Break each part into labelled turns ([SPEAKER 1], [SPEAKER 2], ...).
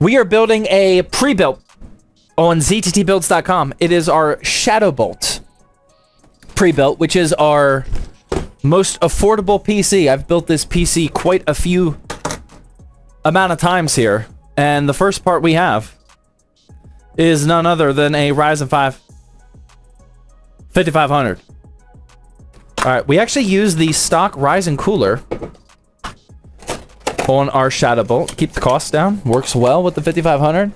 [SPEAKER 1] We are building a pre-built on zttbuilds.com. It is our Shadowbolt pre-built, which is our most affordable PC. I've built this PC quite a few amount of times here, and the first part we have is none other than a Ryzen 5 5500. Alright, we actually use the stock Ryzen cooler on our Shadowbolt. Keep the costs down. Works well with the 5500,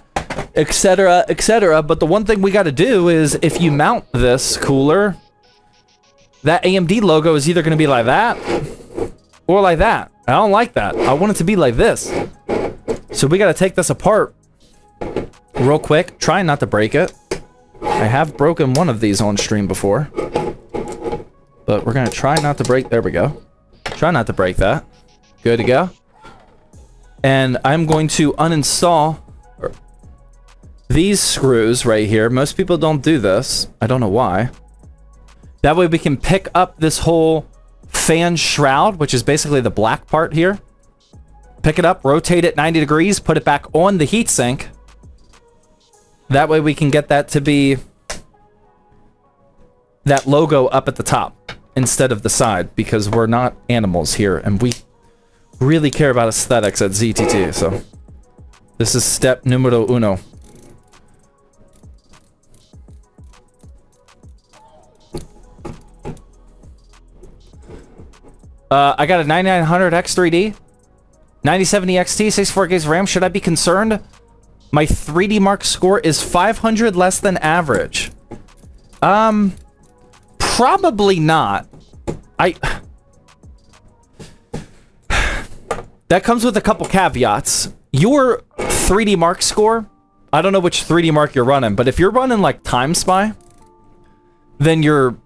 [SPEAKER 1] etc., etc. But the one thing we got to do is, if you mount this cooler, that AMD logo is either going to be like that or like that. I don't like that. I want it to be like this. So we got to take this apart real quick. Try not to break it. I have broken one of these on stream before, but we're going to try not to break. There we go. Try not to break that. Good to go. And I'm going to uninstall these screws right here. Most people don't do this. I don't know why. That way we can pick up this whole fan shroud, which is basically the black part here. Pick it up, rotate it 90 degrees, put it back on the heatsink. That way we can get that to be that logo up at the top instead of the side, because we're not animals here and we really care about aesthetics at ZTT. So this is step numero uno. I got a 9900 X3D, 9070 XT, 64 gigs RAM. Should I be concerned? My 3D Mark score is 500 less than average. Probably not. That comes with a couple caveats. Your 3D Mark score, I don't know which 3D Mark you're running, but if you're running like Time Spy, then your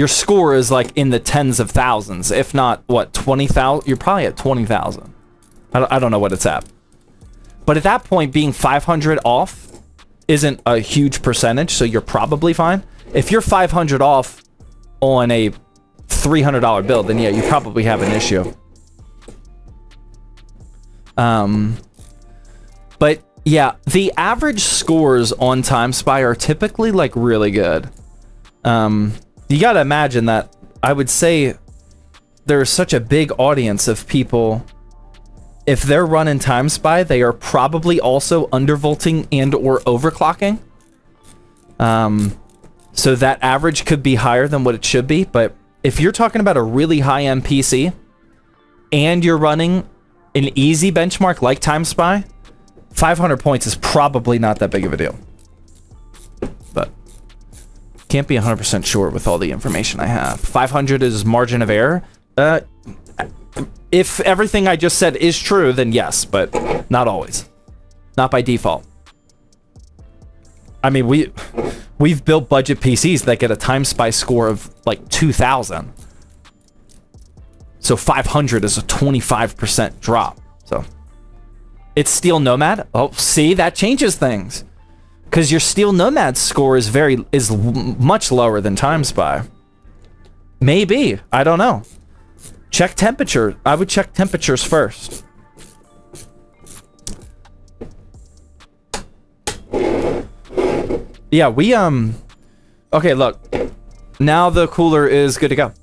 [SPEAKER 1] score is like in the tens of thousands, if not, what, 20,000? You're probably at 20,000. I don't know what it's at. But at that point, being 500 off isn't a huge percentage, so you're probably fine. If you're 500 off on a $300 build, then yeah, you probably have an issue. But yeah, the average scores on Time Spy are typically like really good. You gotta imagine that I would say there's such a big audience of people. If they're running Time Spy, they are probably also undervolting and or overclocking. So that average could be higher than what it should be. But if you're talking about a really high-end PC and you're running an easy benchmark like Time Spy, 500 points is probably not that big of a deal. But can't be 100% sure with all the information I have. 500 is margin of error. If everything I just said is true, then yes, but not always. Not by default. I mean, we've built budget PCs that get a Time Spy score of like 2,000. So 500 is a 25% drop. So it's Steel Nomad. Oh, see, that changes things. Because your Steel Nomad score is much lower than Time Spy. Maybe. I don't know. Check temperature. I would check temperatures first. Yeah, we, okay, look. Now the cooler is good to go.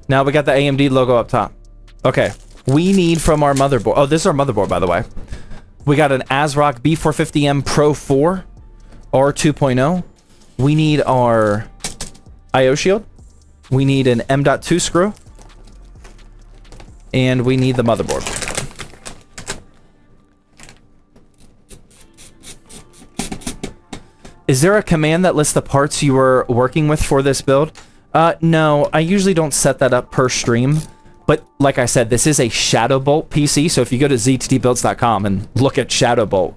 [SPEAKER 1] Now we got the AMD logo up top. Okay. We need from our motherboard. Oh, this is our motherboard, by the way. We got an ASRock B450M Pro 4 R2.0. We need our IO shield. We need an M.2 screw. And we need the motherboard. Is there a command that lists the parts you were working with for this build? No, I usually don't set that up per stream. But like I said, this is a Shadowbolt PC. So if you go to zttbuilds.com and look at Shadowbolt,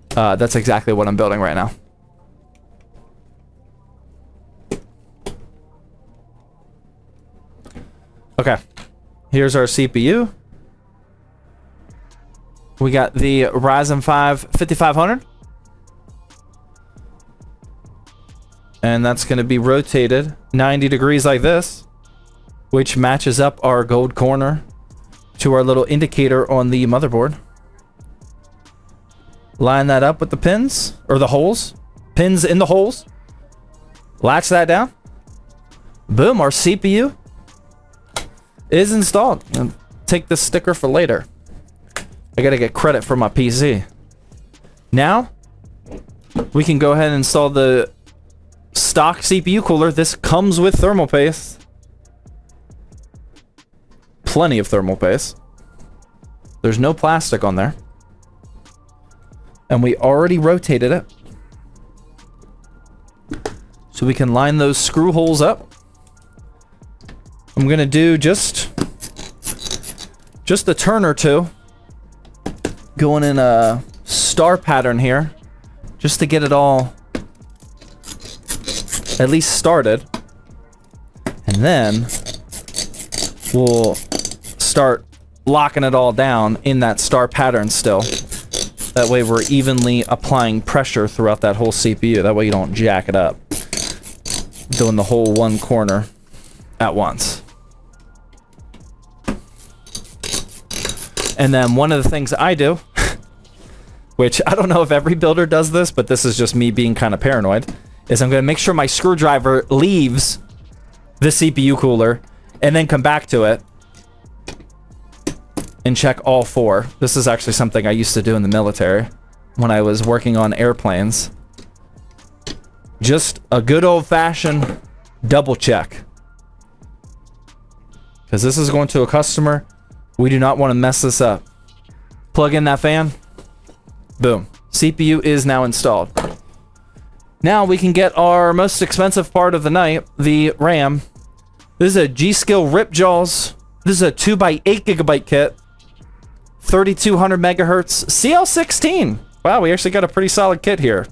[SPEAKER 1] that's exactly what I'm building right now. Okay. Here's our CPU. We got the Ryzen 5 5500. And that's going to be rotated 90 degrees like this, which matches up our gold corner to our little indicator on the motherboard. Line that up with the pins, or the holes. Pins in the holes. Latch that down. Boom, our CPU is installed. And take this sticker for later. I gotta get credit for my PC. Now, we can go ahead and install the stock CPU cooler. This comes with thermal paste. Plenty of thermal paste. There's no plastic on there. And we already rotated it. So we can line those screw holes up. I'm gonna do just a turn or two. Going in a star pattern here. Just to get it all at least started. And then we'll start locking it all down in that star pattern still. That way we're evenly applying pressure throughout that whole CPU. That way you don't jack it up. Doing the whole one corner at once. And then one of the things I do, which I don't know if every builder does this, but this is just me being kind of paranoid, is I'm going to make sure my screwdriver leaves the CPU cooler and then come back to it and check all four. This is actually something I used to do in the military when I was working on airplanes. Just a good old-fashioned double check. Because this is going to a customer. We do not want to mess this up. Plug in that fan. Boom. CPU is now installed. Now we can get our most expensive part of the night, the RAM. This is a G.Skill Ripjaws. This is a 2x8 gigabyte kit. 3200 megahertz. CL16. Wow, we actually got a pretty solid kit here.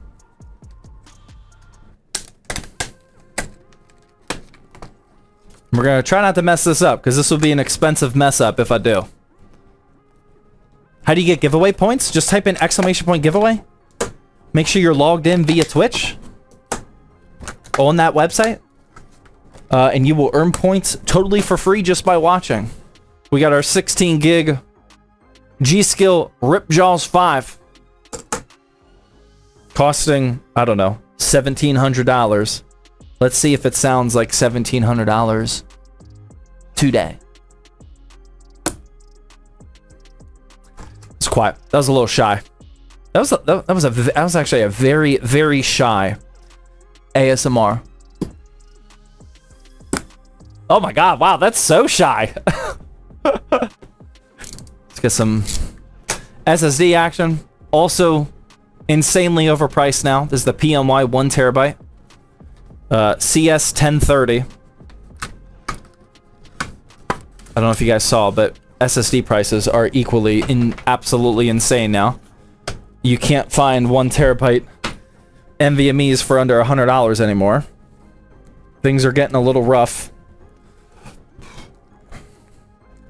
[SPEAKER 1] We're going to try not to mess this up, because this will be an expensive mess up if I do. How do you get giveaway points? Just type in !point giveaway. Make sure you're logged in via Twitch on that website. And you will earn points totally for free just by watching. We got our 16 gig G.Skill Ripjaws 5. Costing, I don't know, $1,700. Let's see if it sounds like $1,700 today. It's quiet. That was a little shy. That was actually a very, very shy ASMR. Oh my god, wow, that's so shy. Let's get some SSD action. Also insanely overpriced now. This is the PMY 1 terabyte. CS 1030. I don't know if you guys saw, but SSD prices are equally absolutely insane now. You can't find 1 terabyte NVMEs for under $100 anymore. Things are getting a little rough.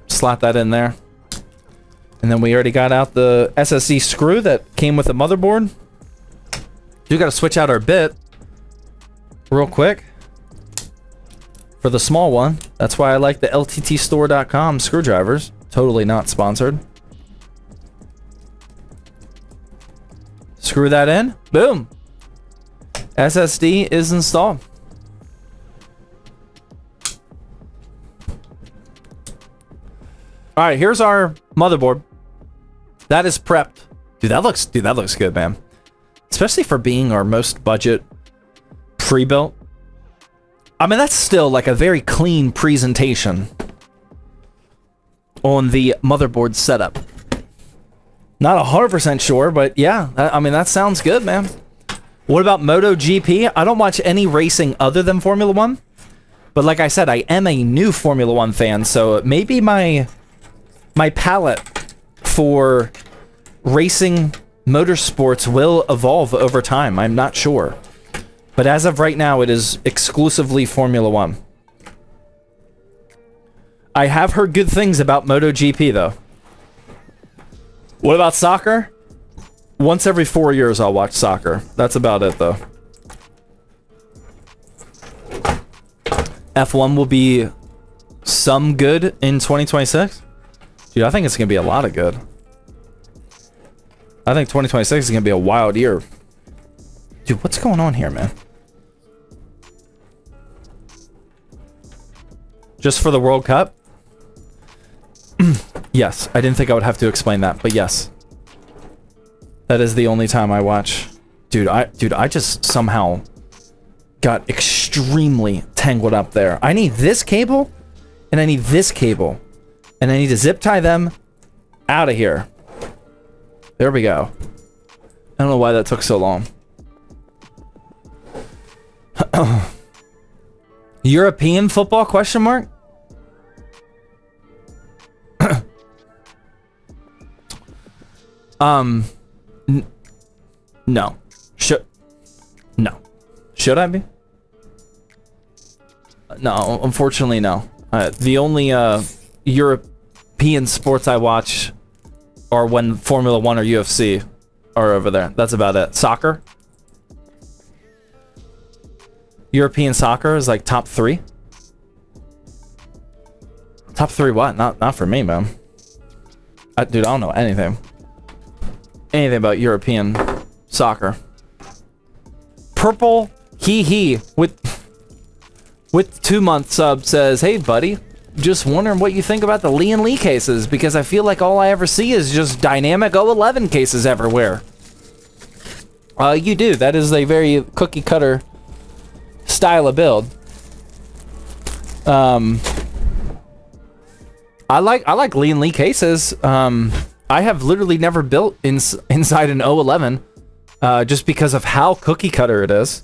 [SPEAKER 1] Slot that in there. And then we already got out the SSD screw that came with the motherboard. We got to switch out our bit real quick for the small one. That's why I like the LTTstore.com screwdrivers. Totally not sponsored. Screw that in. Boom. SSD is installed. All right, here's our motherboard. That is prepped. Dude, that looks good, man. Especially for being our most budget pre-built. I mean, that's still like a very clean presentation on the motherboard setup. Not 100% sure, but yeah, I mean, that sounds good, man. What about MotoGP? I don't watch any racing other than Formula 1. But like I said, I am a new Formula 1 fan, so maybe my palette for racing motorsports will evolve over time. I'm not sure. But as of right now, it is exclusively Formula 1. I have heard good things about MotoGP, though. What about soccer? Once every 4 years, I'll watch soccer. That's about it, though. F1 will be some good in 2026. Dude, I think it's going to be a lot of good. I think 2026 is gonna be a wild year. Dude, what's going on here, man? Just for the World Cup? Yes, I didn't think I would have to explain that, but yes. That is the only time I watch. Dude, I just somehow got extremely tangled up there. I need this cable, and I need this cable. And I need to zip tie them out of here. There we go. I don't know why that took so long. European football, question mark? No. No. Should I be? No, unfortunately, no. The only European sports I watch are when Formula 1 or UFC are over there. That's about it. Soccer? European soccer is like top 3. Top 3 what? Not for me, man. Dude, I don't know anything. Anything about European soccer. Purple he with 2-month sub says, "Hey buddy, just wondering what you think about the Lee and Lee cases, because I feel like all I ever see is just dynamic 011 cases everywhere." You do. That is a very cookie cutter style of build. I like Lee and Lee cases. I have literally never built inside an 011, just because of how cookie cutter it is.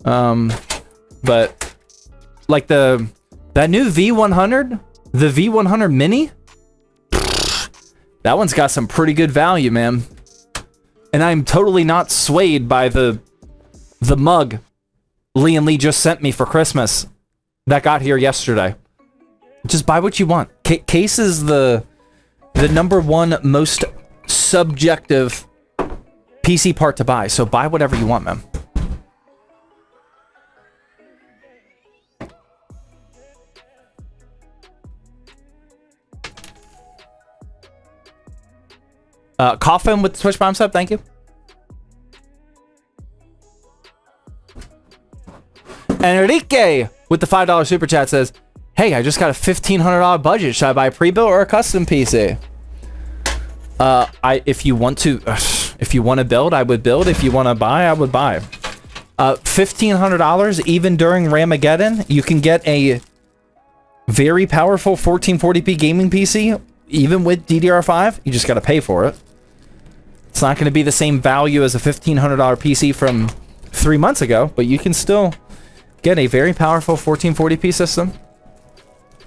[SPEAKER 1] But like that new V100, the V100 Mini, that one's got some pretty good value, man. And I'm totally not swayed by the mug Lee and Lee just sent me for Christmas that got here yesterday. Just buy what you want. Case is the number one most subjective PC part to buy, so buy whatever you want, man. Coffin with the Twitch bomb sub, thank you. Enrique with the $5 super chat says, "Hey, I just got a $1,500 budget. Should I buy a pre-built or a custom PC?" If you want to build, I would build. If you want to buy, I would buy. $1,500, even during Ramageddon, you can get a very powerful 1440p gaming PC, even with DDR5. You just got to pay for it. It's not going to be the same value as a $1,500 PC from 3 months ago, but you can still get a very powerful 1440p system.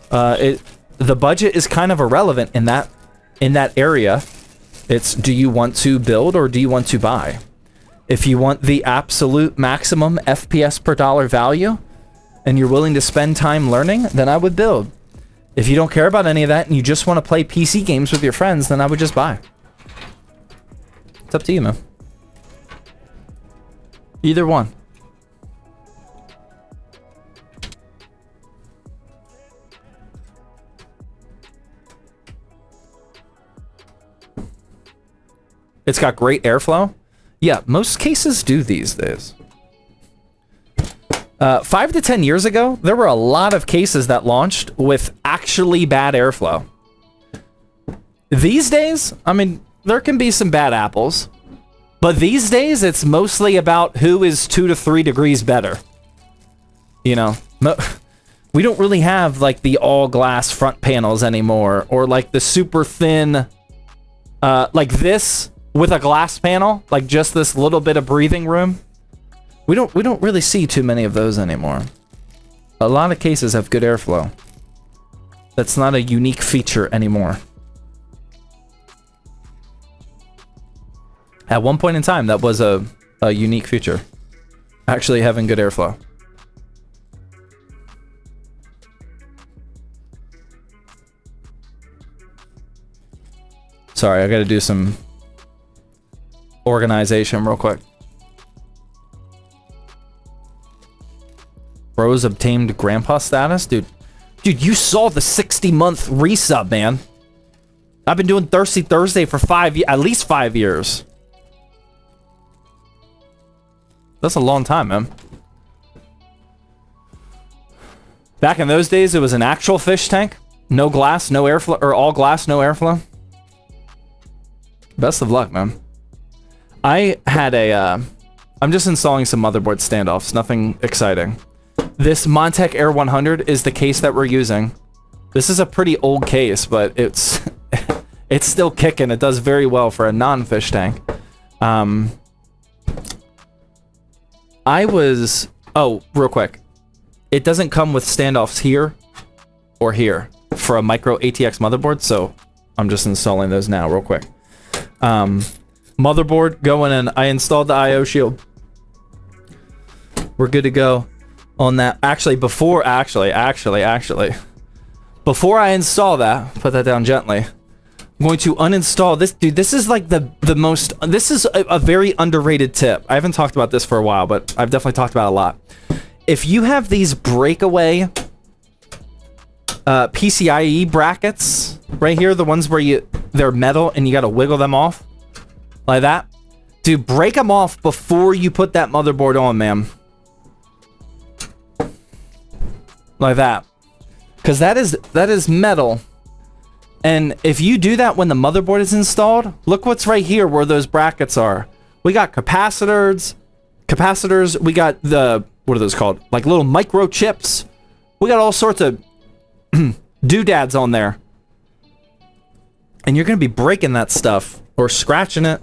[SPEAKER 1] The budget is kind of irrelevant in that area. It's, do you want to build or do you want to buy? If you want the absolute maximum FPS per dollar value and you're willing to spend time learning, then I would build. If you don't care about any of that and you just want to play PC games with your friends, then I would just buy. It's up to you, man. Either one. It's got great airflow. Yeah, most cases do these days. 5 to 10 years ago, there were a lot of cases that launched with actually bad airflow. These days, I mean, there can be some bad apples, but these days it's mostly about who is 2 to 3 degrees better. You know, we don't really have like the all glass front panels anymore, or like the super thin, like this with a glass panel, like just this little bit of breathing room. We don't really see too many of those anymore. A lot of cases have good airflow. That's not a unique feature anymore. At one point in time, that was a unique feature. Actually having good airflow. Sorry, I gotta do some organization real quick. Bros obtained grandpa status? Dude, you saw the 60-month resub, man. I've been doing Thirsty Thursday for at least 5 years. That's a long time, man. Back in those days, it was an actual fish tank. No glass, no airflow, or all glass, no airflow. Best of luck, man. I had a, I'm just installing some motherboard standoffs, nothing exciting. This Montech Air 100 is the case that we're using. This is a pretty old case, but it's it's still kicking. It does very well for a non-fish tank. Oh, real quick. It doesn't come with standoffs here or here for a micro ATX motherboard, so I'm just installing those now real quick. Motherboard going in. I installed the IO shield. We're good to go on that. Actually, before I install that, put that down gently. I'm going to uninstall this. Dude, this is like the most, this is a very underrated tip. I haven't talked about this for a while, but I've definitely talked about it a lot. If you have these breakaway PCIe brackets right here, the ones where they're metal and you got to wiggle them off like that, dude, break them off before you put that motherboard on, man. Like that, because that is metal. And if you do that when the motherboard is installed, look what's right here where those brackets are. We got capacitors. We got the, what are those called? Like little microchips. We got all sorts of doodads on there. And you're going to be breaking that stuff or scratching it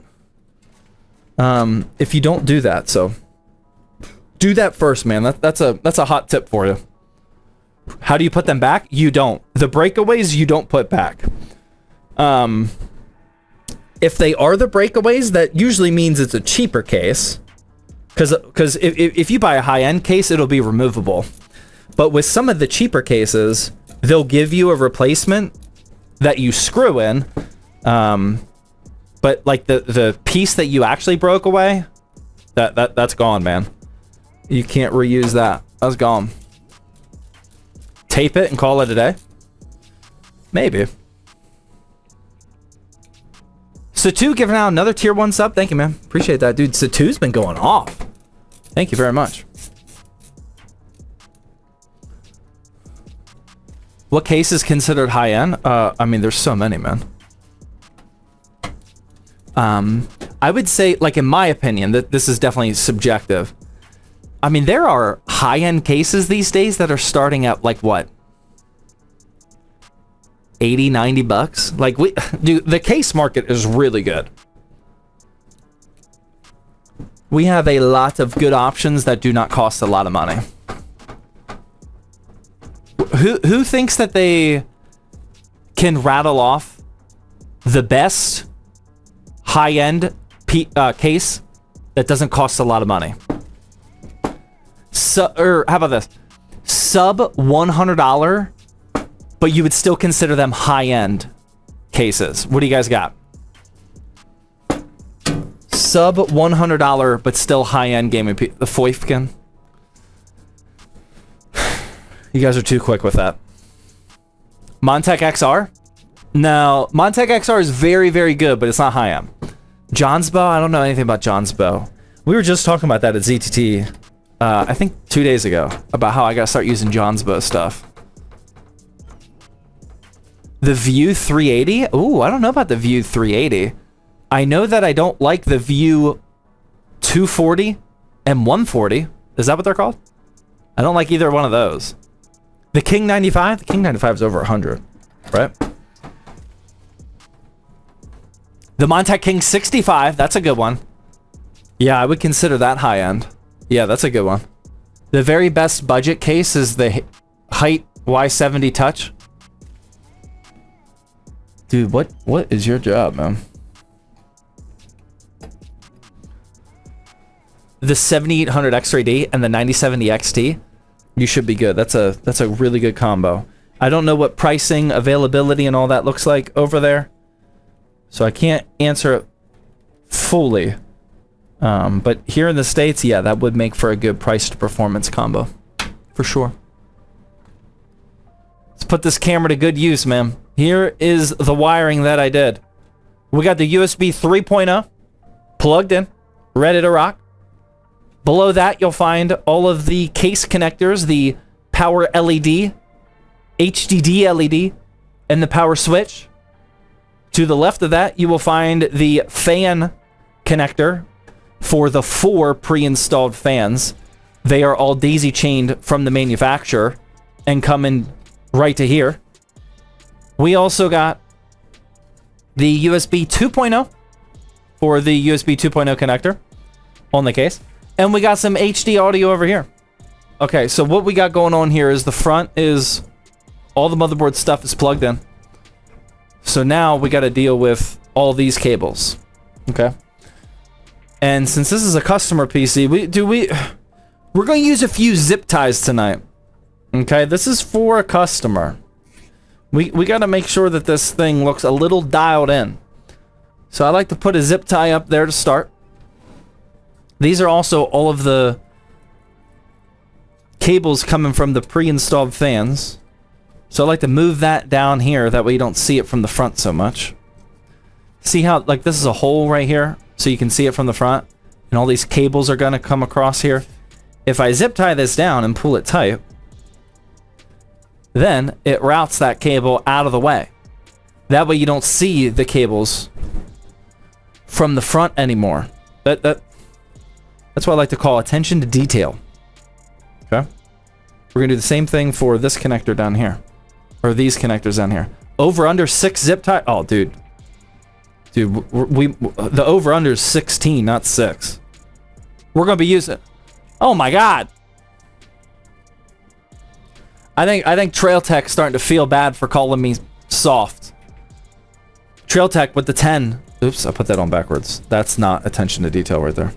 [SPEAKER 1] if you don't do that. So do that first, man. That's a hot tip for you. How do you put them back? You don't. The breakaways you don't put back. If they are the breakaways, that usually means it's a cheaper case. Because if you buy a high-end case, it'll be removable. But with some of the cheaper cases, they'll give you a replacement that you screw in. But like the piece that you actually broke away, that's gone, man. You can't reuse that. That's gone. Tape it and call it a day? Maybe. Satu giving out another tier 1 sub. Thank you, man. Appreciate that, dude. Satu's been going off. Thank you very much. What case is considered high-end? I mean, there's so many, man. I would say, like, in my opinion, that this is definitely subjective. I mean, there are high-end cases these days that are starting at, like, what? 80, 90 bucks? Like, dude, the case market is really good. We have a lot of good options that do not cost a lot of money. Who thinks that they can rattle off the best high-end case that doesn't cost a lot of money? Or how about this? Sub $100, but you would still consider them high-end cases. What do you guys got? Sub $100, but still high-end gaming. The Foifkin. You guys are too quick with that. Montech XR? No, Montech XR is very, very good, but it's not high-end. John's Bow? I don't know anything about John's Bow. We were just talking about that at ZTT. I think 2 days ago, about how I gotta start using John's Bow stuff. The View 380? Ooh, I don't know about the View 380. I know that I don't like the View 240 and 140. Is that what they're called? I don't like either one of those. The King 95? The King 95 is over 100, right? The Montech King 65, that's a good one. Yeah, I would consider that high-end. Yeah, that's a good one. The very best budget case is the Height Y70 Touch. Dude, what is your job, man? The 7800 X3D and the 9070 XT, you should be good. That's a really good combo. I don't know what pricing, availability, and all that looks like over there, so I can't answer it fully. But here in the States, yeah, that would make for a good price to performance combo, for sure. Let's put this camera to good use, man. Here is the wiring that I did. We got the USB 3.0 plugged in, ready to rock. Below that, you'll find all of the case connectors, the power LED, HDD LED, and the power switch. To the left of that, you will find the fan connector for the 4 pre-installed fans. They are all daisy-chained from the manufacturer and come in right to here. We also got the USB 2.0 for the USB 2.0 connector on the case. And we got some HD audio over here. Okay, so what we got going on here is the front is all the motherboard stuff is plugged in. So now we got to deal with all these cables. Okay. And since this is a customer PC, we're going to use a few zip ties tonight. Okay, this is for a customer. We got to make sure that this thing looks a little dialed in. So I like to put a zip tie up there to start. These are also all of the cables coming from the pre-installed fans. So I like to move that down here, that way you don't see it from the front so much. See how, like, this is a hole right here, so you can see it from the front, and all these cables are gonna come across here. If I zip tie this down and pull it tight, then it routes that cable out of the way. That way you don't see the cables from the front anymore. That's what I like to call attention to detail. Okay? We're gonna do the same thing for this connector down here. Or these connectors down here. Over under 6 zip tie. Oh, dude. Dude, the over under is 16, not 6. We're gonna be using. Oh my god. I think Trail Tech's starting to feel bad for calling me soft. Trail Tech with the 10. Oops, I put that on backwards. That's not attention to detail right there.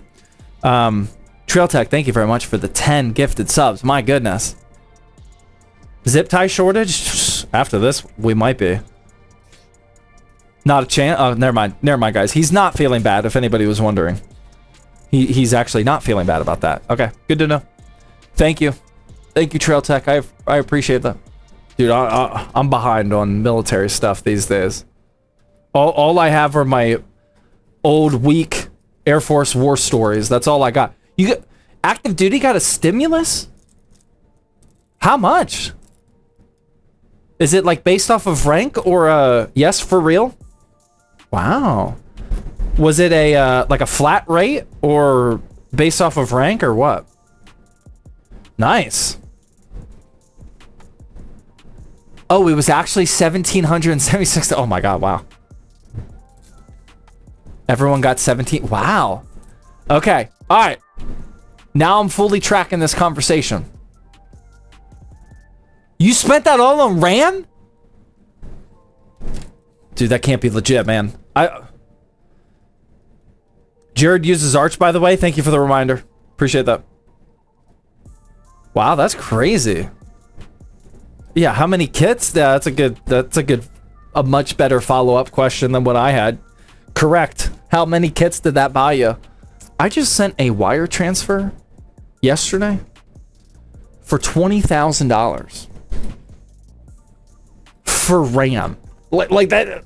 [SPEAKER 1] Trail Tech, thank you very much for the 10 gifted subs. My goodness. Zip tie shortage? After this, we might be. Not a chance. Oh, never mind. Never mind, guys. He's not feeling bad, if anybody was wondering. He's actually not feeling bad about that. Okay, good to know. Thank you. Thank you, Trail Tech. I appreciate that. Dude, I'm behind on military stuff these days. All I have are my old, weak Air Force war stories. That's all I got. You got active duty got a stimulus? How much? Is it like based off of rank or yes for real? Wow. Was it a like a flat rate or based off of rank or what? Nice. Oh, it was actually 1,776. Oh my god, wow. Everyone got 17. Wow. Okay. All right. Now I'm fully tracking this conversation. You spent that all on RAM? Dude, that can't be legit, man. Jared uses Arch, by the way. Thank you for the reminder. Appreciate that. Wow, that's crazy. Yeah, how many kits? Yeah, that's a much better follow-up question than what I had. Correct. How many kits did that buy you? I just sent a wire transfer yesterday for $20,000 for RAM. Like that.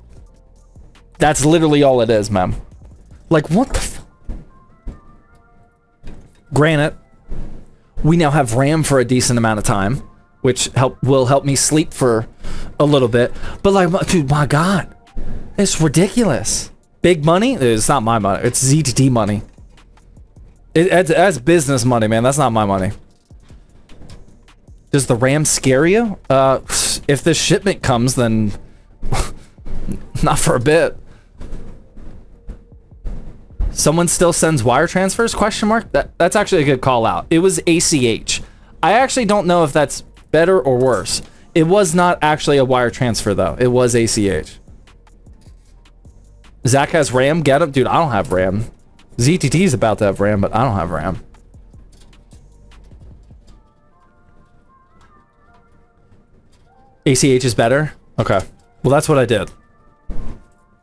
[SPEAKER 1] That's literally all it is, man. Like, what the f... Granted, we now have RAM for a decent amount of time, which will help me sleep for a little bit. But like, dude, my god, it's ridiculous. Big money? It's not my money. It's ZTT money. That's business money, man. That's not my money. Does the RAM scare you? If this shipment comes, then not for a bit. Someone still sends wire transfers? Question mark? That's actually a good call out. It was ACH. I actually don't know if that's better or worse. It was not actually a wire transfer though. It was ACH. Zach has RAM. Get him, dude. I don't have RAM. ZTT is about to have RAM, but I don't have RAM. ACH is better? Okay. Well, that's what I did.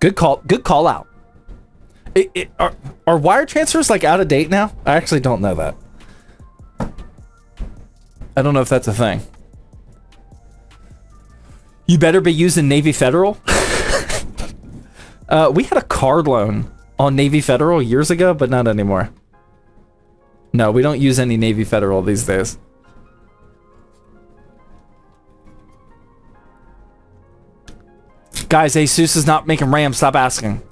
[SPEAKER 1] Good call. Good call out. Are wire transfers like out of date now? I actually don't know that. I don't know if that's a thing. You better be using Navy Federal. We had a card loan on Navy Federal years ago, but not anymore. No, we don't use any Navy Federal these days. Guys, Asus is not making RAM. Stop asking.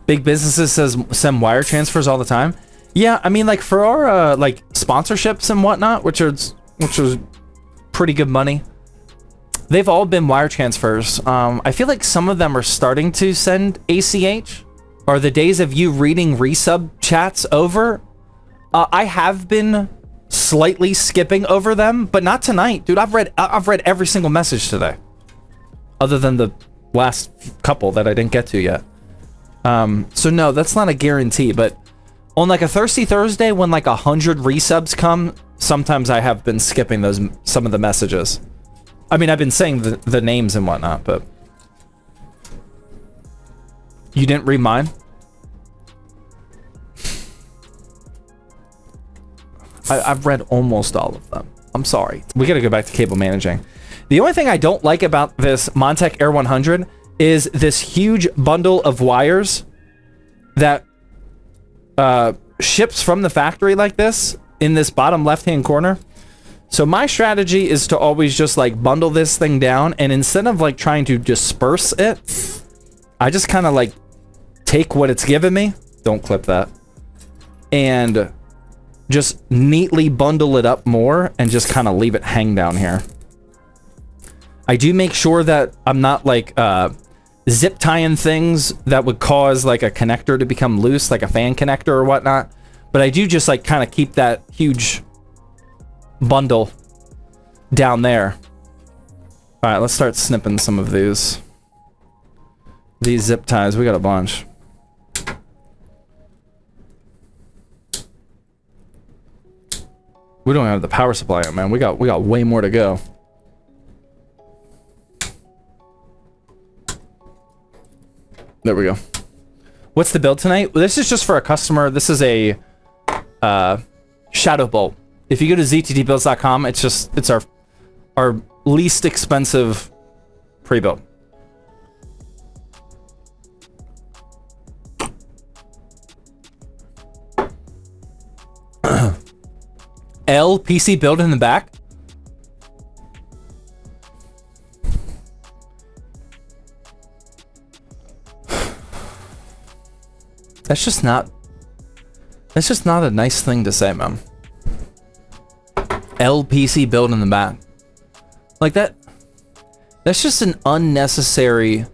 [SPEAKER 1] Big businesses send wire transfers all the time. Yeah, I mean, like for our like sponsorships and whatnot, which was pretty good money. They've all been wire transfers. I feel like some of them are starting to send ACH. Are the days of you reading resub chats over? I have been slightly skipping over them, but not tonight, dude. I've read every single message today, other than the last couple that I didn't get to yet. So no, that's not a guarantee. But on like a Thirsty Thursday, when like 100 resubs come, sometimes I have been skipping some of the messages. I mean, I've been saying the names and whatnot, but you didn't read mine. I've read almost all of them. I'm sorry. We gotta go back to cable managing. The only thing I don't like about this Montech Air 100 is this huge bundle of wires that ships from the factory like this in this bottom left-hand corner. So my strategy is to always just like bundle this thing down, and instead of like trying to disperse it, I just kind of like take what it's given me. Don't clip that. And just neatly bundle it up more and just kind of leave it hang down here. I do make sure that I'm not like zip tying things that would cause like a connector to become loose, like a fan connector or whatnot. But I do just like kind of keep that huge bundle down there. All right, let's start snipping some of these zip ties. We got a bunch. We don't have the power supply yet, man. We got way more to go. There we go. What's the build tonight? Well, this is just for a customer. This is a Shadow Bolt. If you go to zttbuilds.com, it's our least expensive pre-built. L PC build in the back. That's just not a nice thing to say, man. LPC build in the back. Like that's just an unnecessary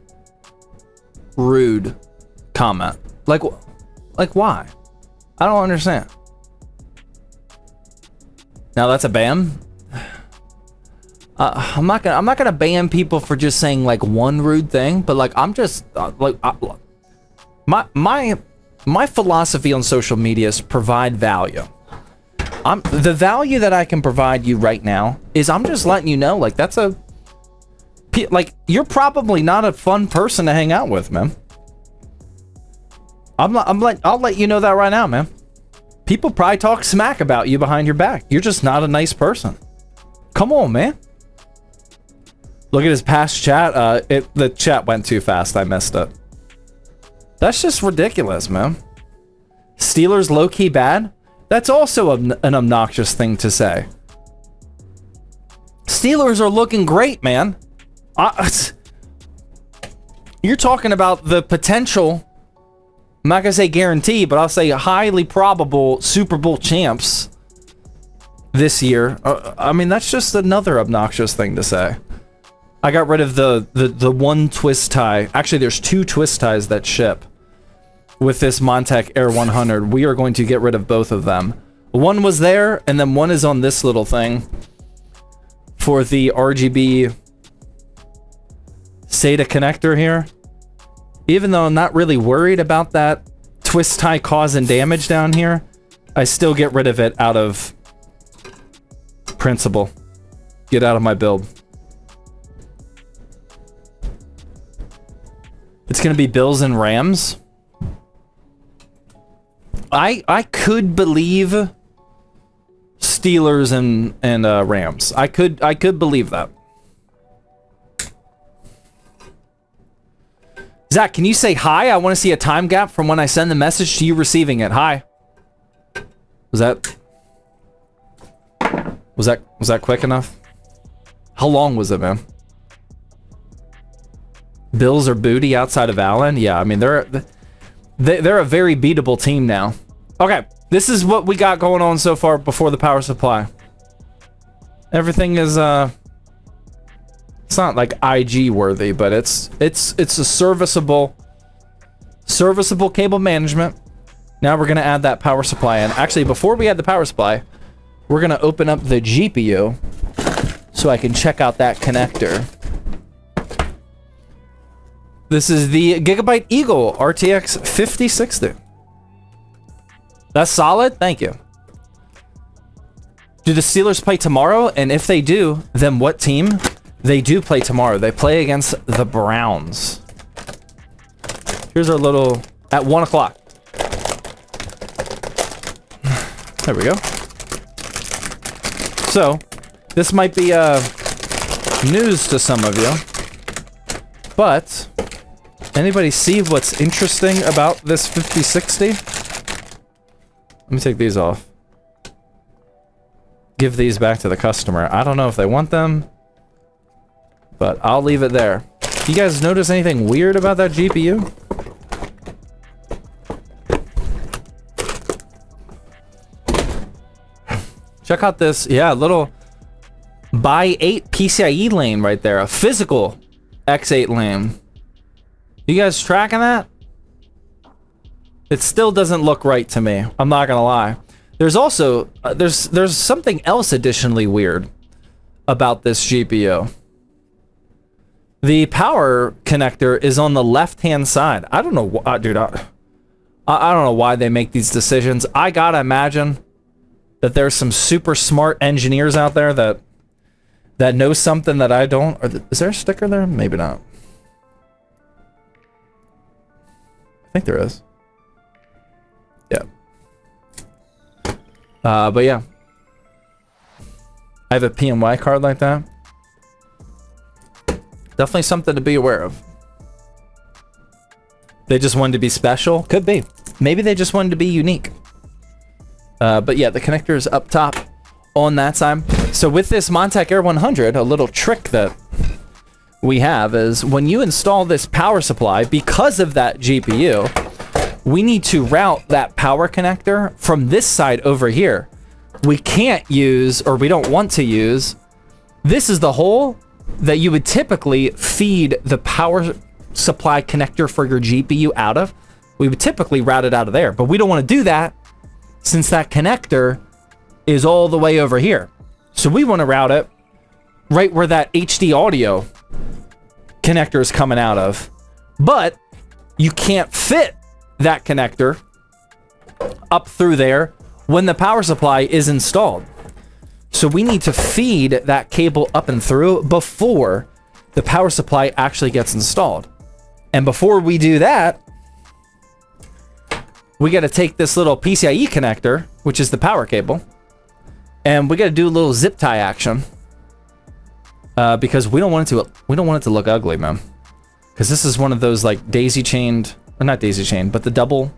[SPEAKER 1] rude comment. Like why? I don't understand. Now that's a ban. I'm not gonna ban people for just saying like one rude thing, but like I'm just my philosophy on social media is provide value. The value that I can provide you right now is I'm just letting you know, like you're probably not a fun person to hang out with, man. I'll let you know that right now, man. People probably talk smack about you behind your back. You're just not a nice person. Come on, man. Look at his past chat. The chat went too fast. I missed it. That's just ridiculous, man. Steelers low-key bad? That's also an obnoxious thing to say. Steelers are looking great, man. You're talking about the potential, I'm not gonna say guarantee, but I'll say highly probable Super Bowl champs this year. I mean, that's just another obnoxious thing to say. I got rid of the one twist tie. Actually, there's two twist ties that ship with this Montech Air 100. We are going to get rid of both of them. One was there, and then one is on this little thing for the RGB SATA connector here. Even though I'm not really worried about that twist tie causing damage down here, I still get rid of it out of principle. Get out of my build. It's gonna be Bills and Rams. I could believe Steelers and Rams. I could believe that. Zach, can you say hi? I want to see a time gap from when I send the message to you receiving it. Hi. Was that quick enough? How long was it, man? Bills or booty outside of Allen? Yeah, I mean, they're a very beatable team now. Okay, this is what we got going on so far before the power supply. Everything is, it's not like IG worthy, but it's a serviceable cable management. Now we're gonna add that power supply in. Actually, before we add the power supply, we're gonna open up the GPU so I can check out that connector. This is the Gigabyte Eagle RTX 5060. That's solid, thank you. Do the Steelers play tomorrow? And if they do, then what team? They do play tomorrow. They play against the Browns. Here's our little... at 1 o'clock. There we go. So, this might be news to some of you. But, anybody see what's interesting about this 5060? Let me take these off. Give these back to the customer. I don't know if they want them, but I'll leave it there. You guys notice anything weird about that GPU? Check out this, yeah, little by 8 PCIe lane right there. A physical X8 lane. You guys tracking that? It still doesn't look right to me. I'm not gonna lie. There's also, there's something else additionally weird about this GPU. The power connector is on the left-hand side. I don't know, dude, I don't know why they make these decisions. I gotta imagine that there's some super smart engineers out there that know something that I don't. Is there a sticker there? Maybe not. I think there is. Yeah. But yeah. I have a PMY card like that. Definitely something to be aware of. They just wanted to be special? Could be. Maybe they just wanted to be unique. But yeah, the connector is up top on that side. So with this Montech Air 100, a little trick that we have is when you install this power supply, because of that GPU, we need to route that power connector from this side over here. We can't use, or we don't want to use, this is the hole that you would typically feed the power supply connector for your GPU out of. We would typically route it out of there, but we don't want to do that since that connector is all the way over here. So we want to route it right where that HD audio connector is coming out of. But you can't fit that connector up through there when the power supply is installed. So we need to feed that cable up and through before the power supply actually gets installed. And before we do that, we got to take this little PCIe connector, which is the power cable, and we got to do a little zip tie action because we don't want it to look ugly, man. Because this is one of those like daisy chained, or not daisy chained, but the double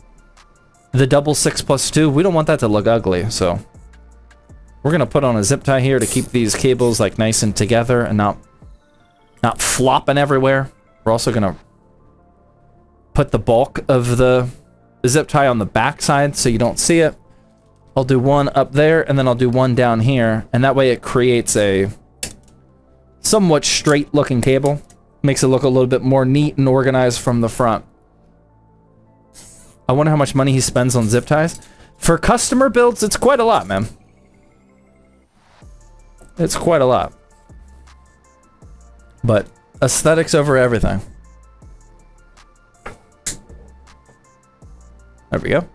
[SPEAKER 1] 6+2. We don't want that to look ugly, so we're gonna put on a zip tie here to keep these cables like nice and together and not flopping everywhere. We're also gonna put the bulk of the zip tie on the back side so you don't see it. I'll do one up there and then I'll do one down here, and that way it creates a somewhat straight looking cable. Makes it look a little bit more neat and organized from the front. I wonder how much money he spends on zip ties. For customer builds, it's quite a lot, man. It's quite a lot. But aesthetics over everything. There we go.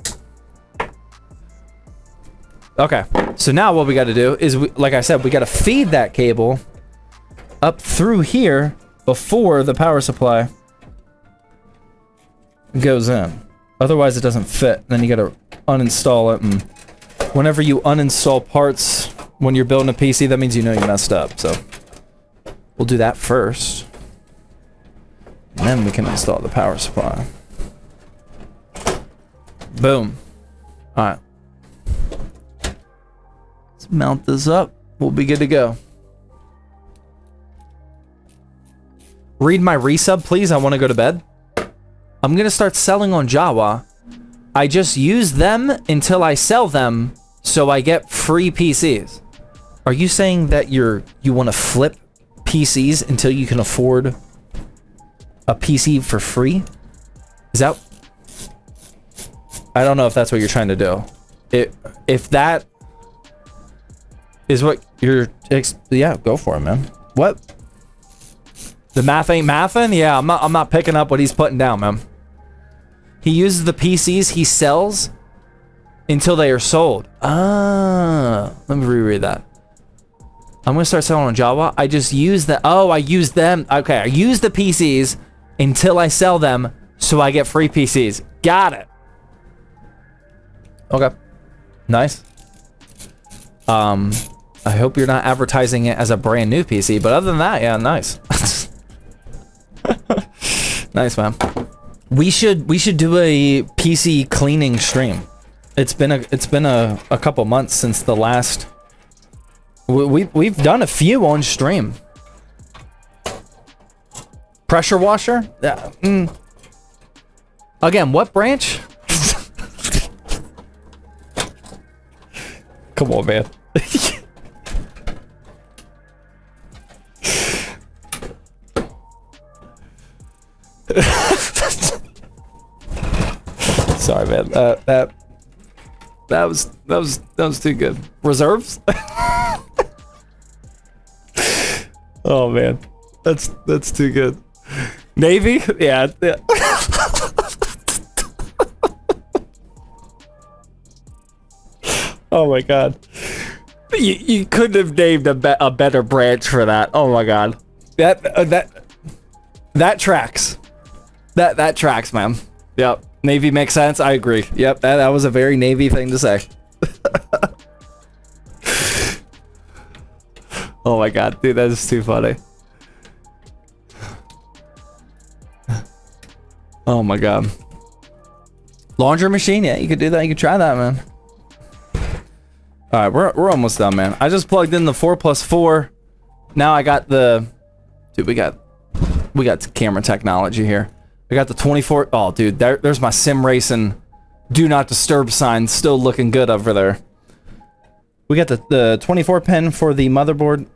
[SPEAKER 1] Okay, so now what we got to do is, like I said, we got to feed that cable up through here before the power supply goes in. Otherwise, it doesn't fit. Then you got to uninstall it, and whenever you uninstall parts when you're building a PC, that means you know you messed up. So we'll do that first. And then we can install the power supply. Boom. Alright. Let's mount this up. We'll be good to go. Read my resub, please. I want to go to bed. I'm going to start selling on Java. I just use them until I sell them so I get free PCs. Are you saying that you want to flip PCs until you can afford a PC for free? Is that... I don't know if that's what you're trying to do. If that is what you're... Yeah, go for it, man. What? The math ain't mathin'? Yeah, I'm not picking up what he's putting down, man. He uses the PCs he sells until they are sold. Ah, let me reread that. I'm gonna start selling on Java. I just use the... Oh, I use them. Okay, I use the PCs until I sell them so I get free PCs. Got it. Okay. Nice. I hope you're not advertising it as a brand new PC, but other than that, yeah, nice. Nice, man. We should do a PC cleaning stream. It's been a couple months since the last. We've done a few on stream. Pressure washer? Again, what branch? Come on, man. Sorry, man. That was too good. Reserves? Oh man, that's too good. Navy? Yeah. Oh my god. You couldn't have named a better branch for that. Oh my god. That tracks. That tracks, man. Yep. Navy makes sense. I agree. Yep. That was a very Navy thing to say. Oh my god, dude, that is too funny. Oh my god. Laundry machine? Yeah, you could do that. You could try that, man. All right, we're almost done, man. I just plugged in the 4+4. Now I got the... Dude, we got camera technology here. I got the 24... Oh, dude, there's my sim racing do not disturb sign still looking good over there. We got the 24 pin for the motherboard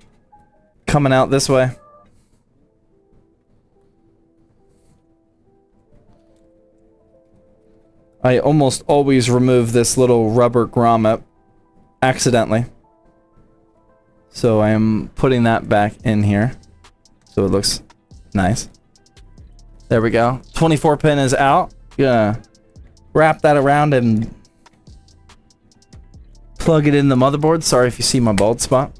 [SPEAKER 1] coming out this way. I almost always remove this little rubber grommet accidentally. So I am putting that back in here. So it looks nice. There we go. 24 pin is out. Gonna wrap that around and plug it in the motherboard. Sorry if you see my bald spot.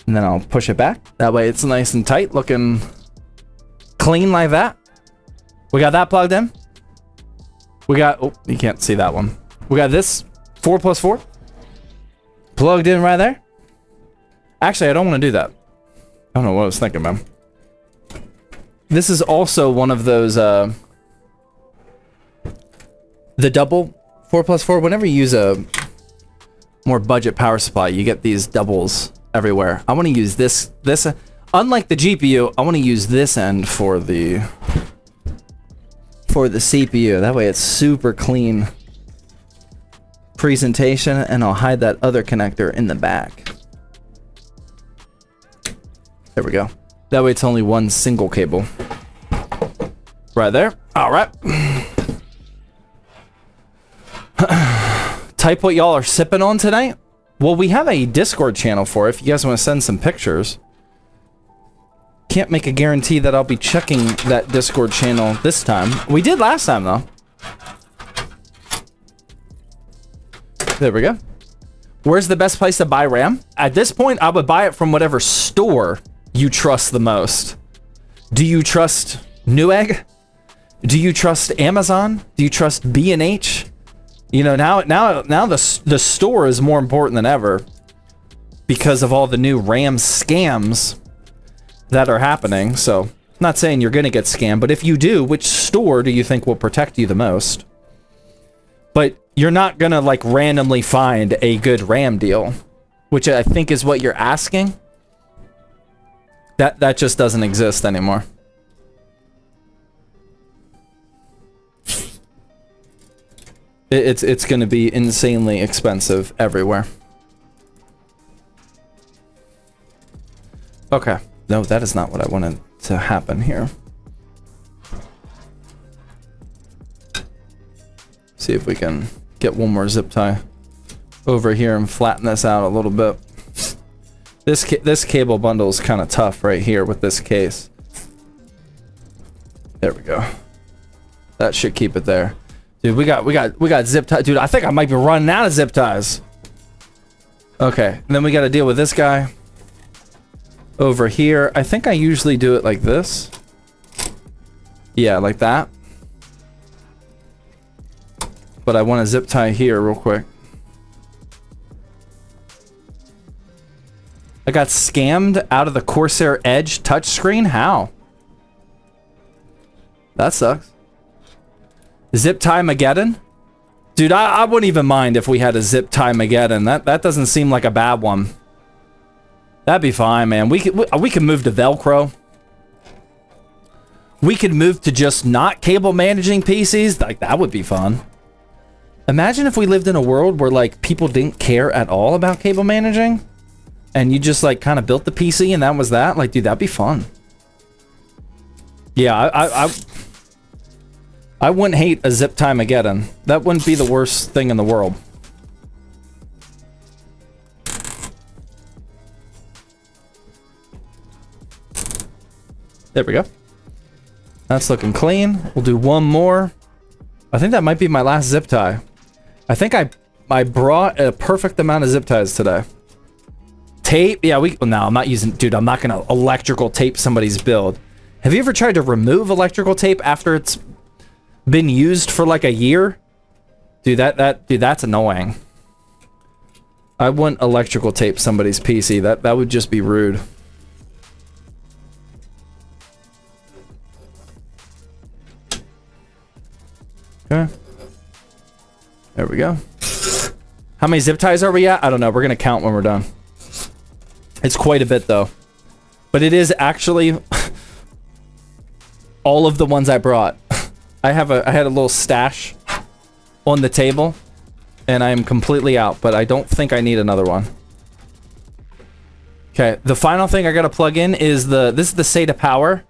[SPEAKER 1] And then I'll push it back. That way it's nice and tight, looking clean like that. We got that plugged in. We got... Oh, you can't see that one. We got this 4+4 plugged in right there. Actually, I don't want to do that. I don't know what I was thinking, man. This is also one of those, the double 4+4. Whenever you use a more budget power supply, you get these doubles everywhere. I want to use this, unlike the GPU, I want to use this end for the CPU. That way it's super clean presentation, and I'll hide that other connector in the back. There we go. That way it's only one single cable. Right there. All right. Type what y'all are sipping on tonight. Well, we have a Discord channel for it if you guys want to send some pictures. Can't make a guarantee that I'll be checking that Discord channel this time. We did last time, though. There we go. Where's the best place to buy RAM? At this point, I would buy it from whatever store you trust the most. Do you trust Newegg? Do you trust Amazon? Do you trust B&H? You know, now the store is more important than ever because of all the new RAM scams that are happening. So Not saying you're going to get scammed, but if you do, which store do you think will protect you the most? But you're not going to like randomly find a good RAM deal, which I think is what you're asking. That just doesn't exist anymore. It's going to be insanely expensive everywhere. Okay. No, that is not what I wanted to happen here. See if we can get one more zip tie over here and flatten this out a little bit. This cable bundle is kind of tough right here with this case. There we go. That should keep it there. Dude, we got zip ties. Dude, I think I might be running out of zip ties. Okay, and then we got to deal with this guy over here. I think I usually do it like this. Yeah, like that. But I want a zip tie here real quick. I got scammed out of the Corsair Edge touchscreen? How? That sucks. Zip tie Mageddon? Dude, I wouldn't even mind if we had a zip tie Mageddon. That doesn't seem like a bad one. That'd be fine, man. We could move to Velcro. We could move to just not cable managing PCs. Like, that would be fun. Imagine if we lived in a world where, like, people didn't care at all about cable managing. And you just, like, kind of built the PC and that was that. Like, dude, that'd be fun. Yeah, I wouldn't hate a zip tie Mageddon. That wouldn't be the worst thing in the world. There we go. That's looking clean. We'll do one more. I think that might be my last zip tie. I think I brought a perfect amount of zip ties today. Tape? Yeah, no, I'm not using... Dude, I'm not going to electrical tape somebody's build. Have you ever tried to remove electrical tape after it's been used for like a year? Dude, dude, that's annoying. I wouldn't electrical tape somebody's PC. That would just be rude. Okay. There we go. How many zip ties are we at? I don't know. We're going to count when we're done. It's quite a bit, though. But it is actually all of the ones I brought. I had a little stash on the table, and I am completely out, but I don't think I need another one. Okay, the final thing I got to plug in is this is the SATA power,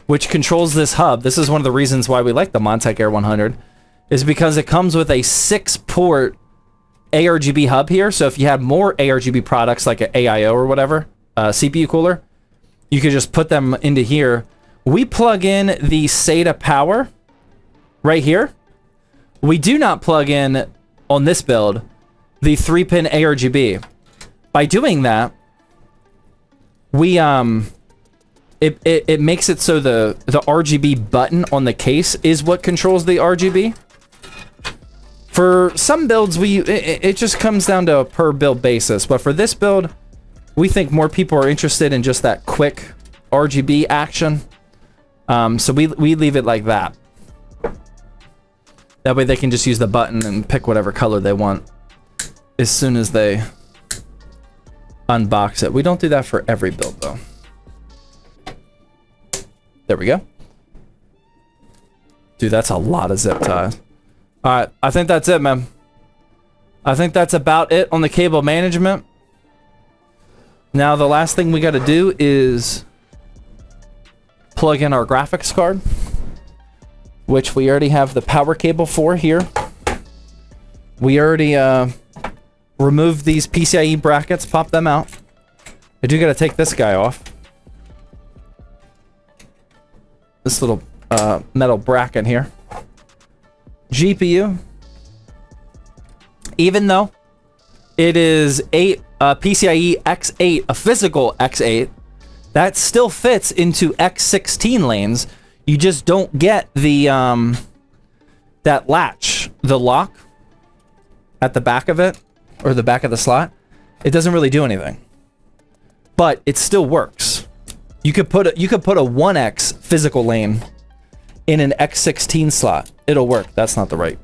[SPEAKER 1] which controls this hub. This is one of the reasons why we like the Montech Air 100, is because it comes with a 6-port ARGB hub here. So if you had more ARGB products like an AIO or whatever, CPU cooler, you could just put them into here. We plug in the SATA power right here. We do not plug in, on this build, the 3-pin ARGB. By doing that, we it makes it so the RGB button on the case is what controls the RGB. For some builds, it just comes down to a per build basis, but for this build, we think more people are interested in just that quick RGB action. So we leave it like that. That way they can just use the button and pick whatever color they want as soon as they unbox it. We don't do that for every build, though. There we go. Dude, that's a lot of zip ties. Alright, I think that's it, man. I think that's about it on the cable management. Now, the last thing we got to do is plug in our graphics card, which we already have the power cable for here. We already removed these PCIe brackets, popped them out. I do got to take this guy off. This little metal bracket here. GPU. Even though it is PCIe X8, a physical X8, that still fits into X16 lanes. You just don't get the that latch, the lock at the back of it, or the back of the slot. It doesn't really do anything, but it still works. You could put a 1x physical lane in an X16 slot. It'll work. That's not the right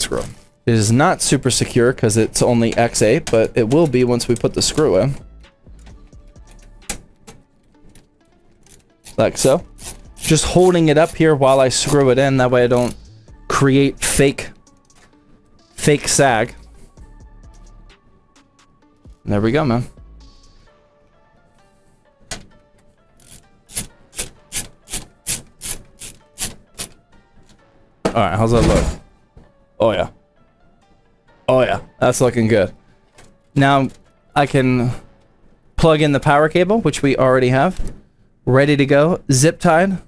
[SPEAKER 1] screw. It is not super secure because it's only X8, but it will be once we put the screw in. Like so. Just holding it up here while I screw it in. That way I don't create fake sag. There we go, man. Alright, how's that look? Oh yeah. Oh yeah, that's looking good. Now, I can plug in the power cable, which we already have. Ready to go. Zip tied.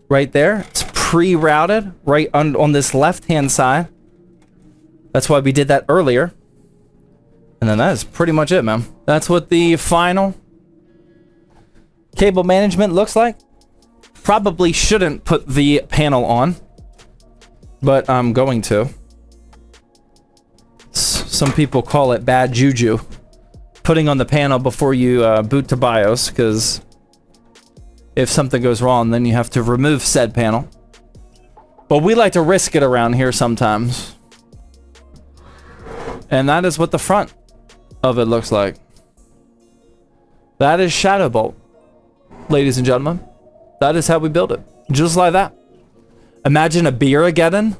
[SPEAKER 1] Right there. It's pre-routed right on this left-hand side. That's why we did that earlier. And then that is pretty much it, man. That's what the final cable management looks like. Probably shouldn't put the panel on, but I'm going to. Some people call it bad juju, putting on the panel before you boot to BIOS, because if something goes wrong, then you have to remove said panel. But we like to risk it around here sometimes. And that is what the front of it looks like. That is Shadow Bolt, ladies and gentlemen. That is how we build it. Just like that. Imagine a Beer-ageddon.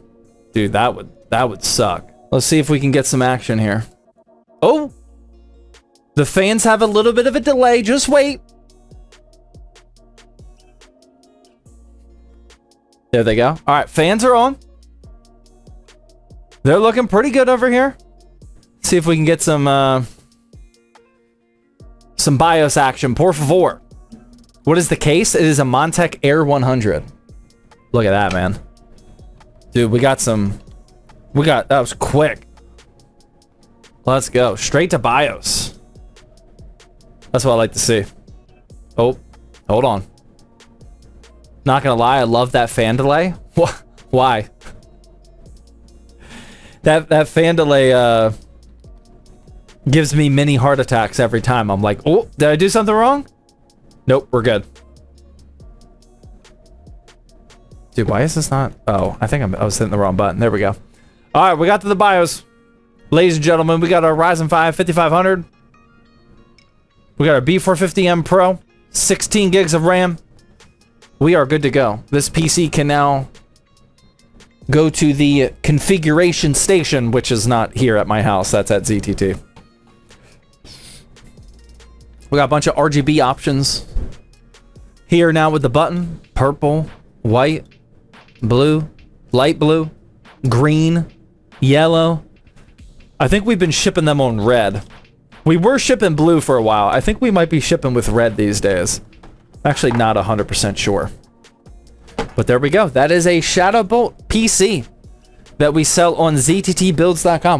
[SPEAKER 1] Dude, that would suck. Let's see if we can get some action here. Oh! The fans have a little bit of a delay. Just wait. There they go. All right, fans are on. They're looking pretty good over here. See if we can get some BIOS action, por favor. What is the case? It is a Montech Air 100. Look at that, man. Dude, that was quick. Let's go. Straight to BIOS. That's what I like to see. Oh, hold on. Not gonna lie, I love that fan delay. Why? That fan delay gives me mini heart attacks every time. I'm like, oh, did I do something wrong? Nope, we're good. Dude, why is this not? Oh, I think I was hitting the wrong button. There we go. All right, we got to the BIOS. Ladies and gentlemen, we got our Ryzen 5 5500. We got our B450M Pro, 16 gigs of RAM. We are good to go. This PC can now go to the configuration station, which is not here at my house. That's at ZTT. We got a bunch of RGB options here now with the button. Purple, white, blue, light blue, green, yellow. I think we've been shipping them on red. We were shipping blue for a while. I think we might be shipping with red these days. Actually, not 100% sure. But there we go. That is a Shadow Bolt PC that we sell on ZTTbuilds.com.